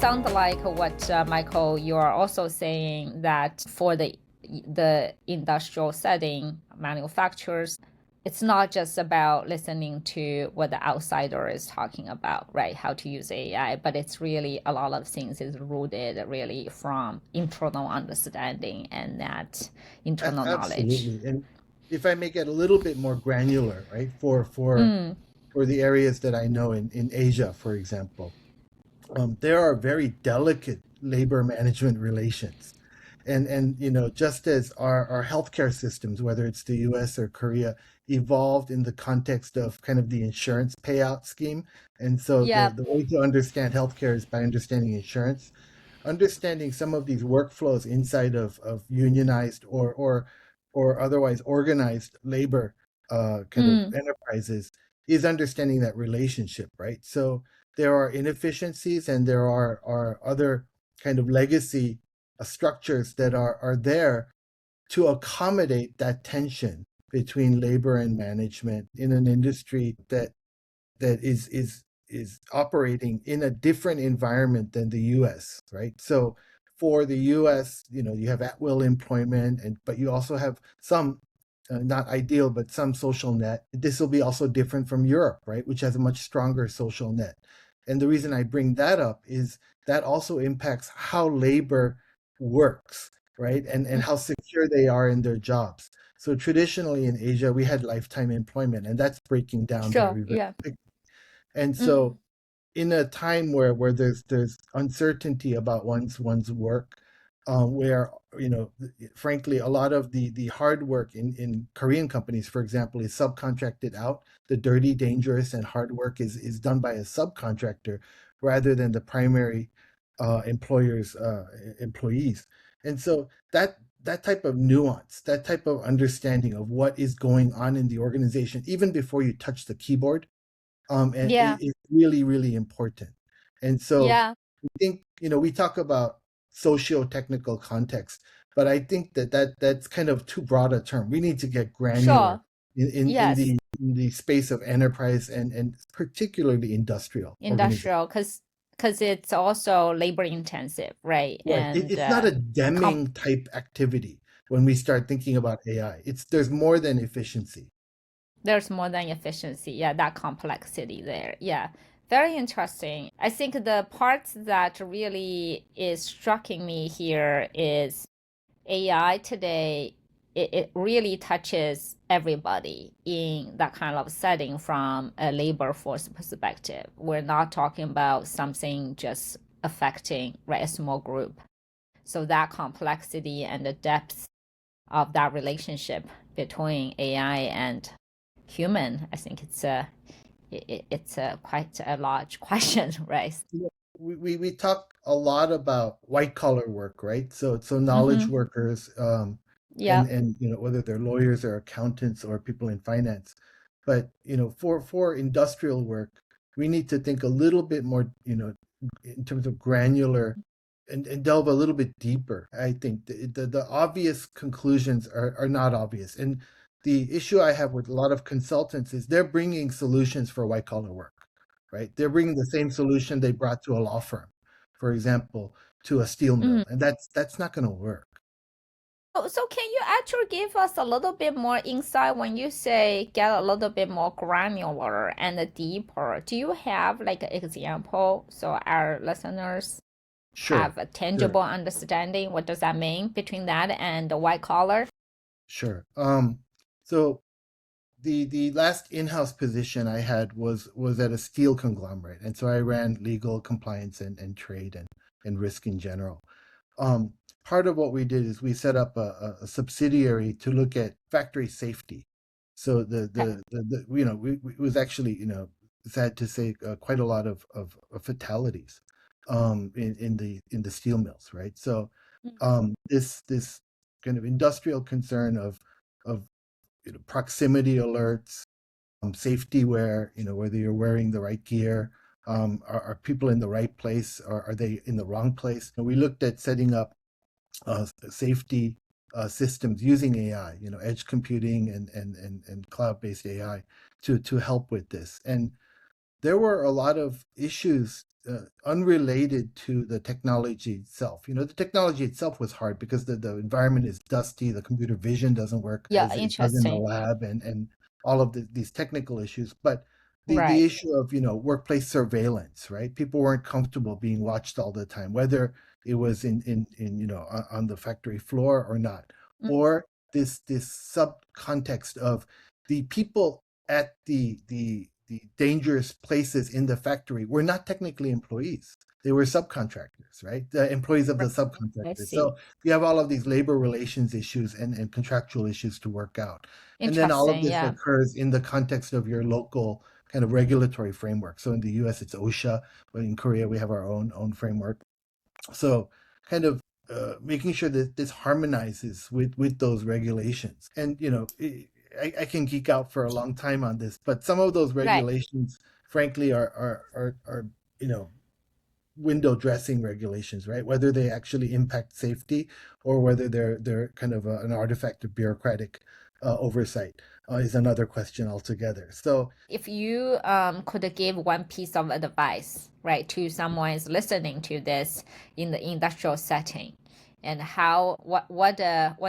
sounds like what Michael, you are also saying that for the industrial setting, manufacturers, it's not just about listening to what the outsider is talking about, right? How to use AI, but it's really a lot of things is rooted really from internal understanding and that internal knowledge. Absolutely. And if I may get a little bit more granular, right, Mm, for the areas that I know in Asia, for example, there are very delicate labor management relations. And just as our healthcare systems, whether it's the US or Korea, evolved in the context of kind of the insurance payout scheme. And so yeah, the way to understand healthcare is by understanding insurance, understanding some of these workflows inside of unionized or otherwise organized labor kind of mm, enterprises is understanding that relationship, right? So there are inefficiencies and there are other kind of legacy structures that are there to accommodate that tension between labor and management in an industry that is operating in a different environment than the US, right? So for the US, you have at will employment, but you also have some not ideal, but some social net. This will be also different from Europe, right, which has a much stronger social net. And the reason I bring that up is that also impacts how labor works, right, and mm, how secure they are in their jobs. So traditionally in Asia, we had lifetime employment, and that's breaking down sure, very, very yeah. quickly. And Mm, so in a time where there's uncertainty about one's work, where frankly a lot of the hard work in Korean companies, for example, is subcontracted out. The dirty, dangerous, and hard work is done by a subcontractor rather than the primary employer's employees. And so that type of nuance, that type of understanding of what is going on in the organization, even before you touch the keyboard, and yeah, is really, really important. And so yeah, I think, we talk about socio-technical context, but I think that's kind of too broad a term. We need to get granular sure, in yes. the space of enterprise and particularly industrial organization. Industrial, because it's also labor intensive, right? Right. And It's not a comp Deming type activity when we start thinking about AI. There's more than efficiency. there's more than efficiency. Yeah, that complexity there. Yeah, very interesting. I think the part that really is striking me here is AI today, it really touches everybody in that kind of setting from a labor force perspective. We're not talking about something just affecting, right, a small group. So that complexity and the depth of that relationship between AI and human, I think it's a quite a large question, right? We talk a lot about white collar work, right? So knowledge Mm-hmm. workers, Yeah. and whether they're lawyers or accountants or people in finance, but for industrial work, we need to think a little bit more, in terms of granular, and delve a little bit deeper. I think the obvious conclusions are not obvious, and the issue I have with a lot of consultants is they're bringing solutions for white collar work, right? They're bringing the same solution they brought to a law firm, for example, to a steel Mm. mill, and that's not going to work. So can you actually give us a little bit more insight when you say get a little bit more granular and deeper? Do you have like an example so our listeners Sure, have a sure, tangible understanding? What does that mean between that and the white collar? sure. So the last in-house position I had was at a steel conglomerate, and so I ran legal, compliance, and trade and risk in general. Um, Part of what we did is we set up a subsidiary to look at factory safety. So Okay. it was actually, sad to say, quite a lot of fatalities in the steel mills, right? So this kind of industrial concern of proximity alerts, safety wear, whether you're wearing the right gear, are people in the right place, or are they in the wrong place? And we looked at setting up safety systems using AI, edge computing and cloud-based AI to help with this. And there were a lot of issues unrelated to the technology itself. You know, the technology itself was hard because the environment is dusty, the computer vision doesn't work Yeah, as it does in the interesting. lab, and all of these technical issues. But the Right. issue of, you know, workplace surveillance, right? People weren't comfortable being watched all the time, whether it was in you know, on the factory floor or not, Mm, or this sub context of the people at the dangerous places in the factory were not technically employees. They were subcontractors, right? The employees of the right. I subcontractors. see. So you have all of these labor relations issues and contractual issues to work out. And then all of Interesting. this Yeah. occurs in the context of your local kind of regulatory framework. So in the US, it's OSHA, but in Korea, we have our own framework. So kind of making sure that this harmonizes with those regulations. And you know, I can geek out for a long time on this, but some of those Right. regulations, frankly, are you know, window dressing regulations, right? Whether they actually impact safety or whether they're kind of an artifact of bureaucratic oversight is another question altogether. So If you could give one piece of advice, right, to someone is listening to this in the industrial setting, and how what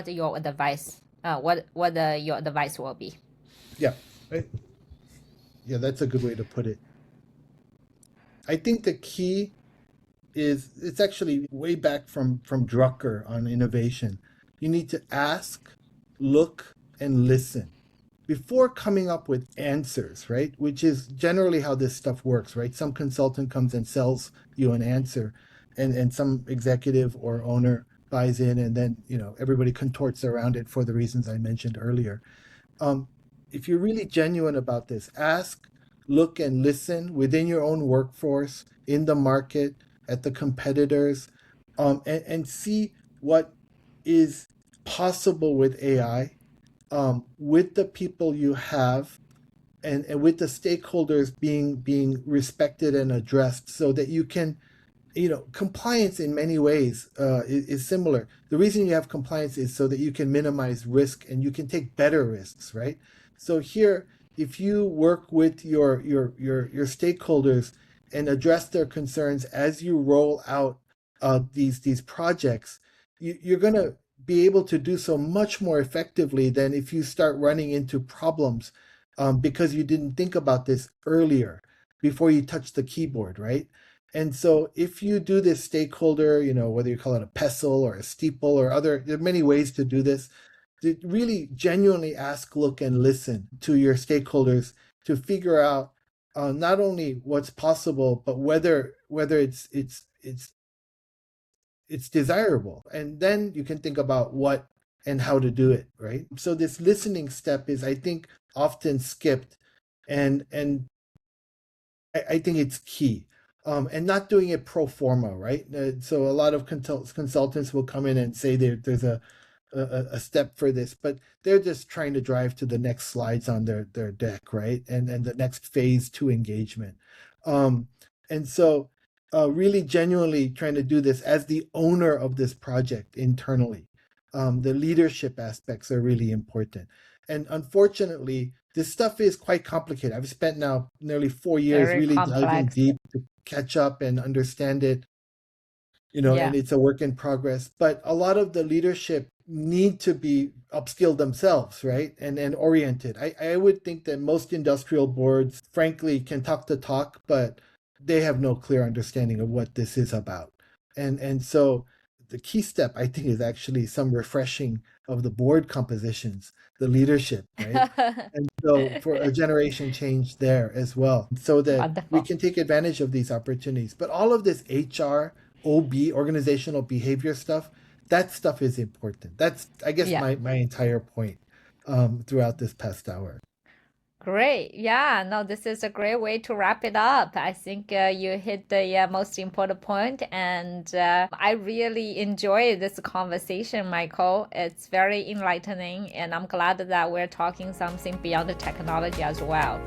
your advice what your advice will be. yeah, right? Yeah, that's a good way to put it. I think the key is, it's actually way back from Drucker on innovation. You need to ask, look, and listen before coming up with answers, right? Which is generally how this stuff works, right? Some consultant comes and sells you an answer, and some executive or owner buys in, and then, you know, everybody contorts around it for the reasons I mentioned earlier. um, if you're really genuine about this, ask, look, and listen within your own workforce, in the market, at the competitors, and see what is possible with AI, with the people you have, and with the stakeholders being respected and addressed, so that you can, you know, compliance in many ways is similar. The reason you have compliance is so that you can minimize risk and you can take better risks, right? So here, if you work with your stakeholders and address their concerns as you roll out these projects, you're going to be able to do so much more effectively than if you start running into problems because you didn't think about this earlier before you touch the keyboard, right? And so if you do this stakeholder, you know, whether you call it a pestle or a steeple or other, there are many ways to do this, to really genuinely ask, look, and listen to your stakeholders to figure out not only what's possible, but whether it's desirable. And then you can think about what and how to do it, right? So this listening step is, I think, often skipped, and I think it's key. And not doing it pro forma, right? So a lot of consultants will come in and say there's a step for this, but they're just trying to drive to the next slides on their deck, right? And the next phase to engagement. Um, and so really genuinely trying to do this as the owner of this project internally. The leadership aspects are really important. And unfortunately, this stuff is quite complicated. I've spent now nearly 4 years Very really diving complex. deep to catch up and understand it, you know, and Yeah. it's a work in progress. But a lot of the leadership need to be upskilled themselves, right? And oriented. I would think that most industrial boards, frankly, can talk the talk, but they have no clear understanding of what this is about. And so the key step, I think, is actually some refreshing of the board compositions, the leadership, right? And so for a generation change there as well, so that we Wonderful. can take advantage of these opportunities. But all of this HR, OB, organizational behavior stuff, that stuff is important. That's, I guess, Yeah. my entire point throughout this past hour. Great. Yeah, no, this is a great way to wrap it up. I think you hit the most important point, and I really enjoy this conversation, Michael. It's very enlightening, and I'm glad that we're talking something beyond the technology as well.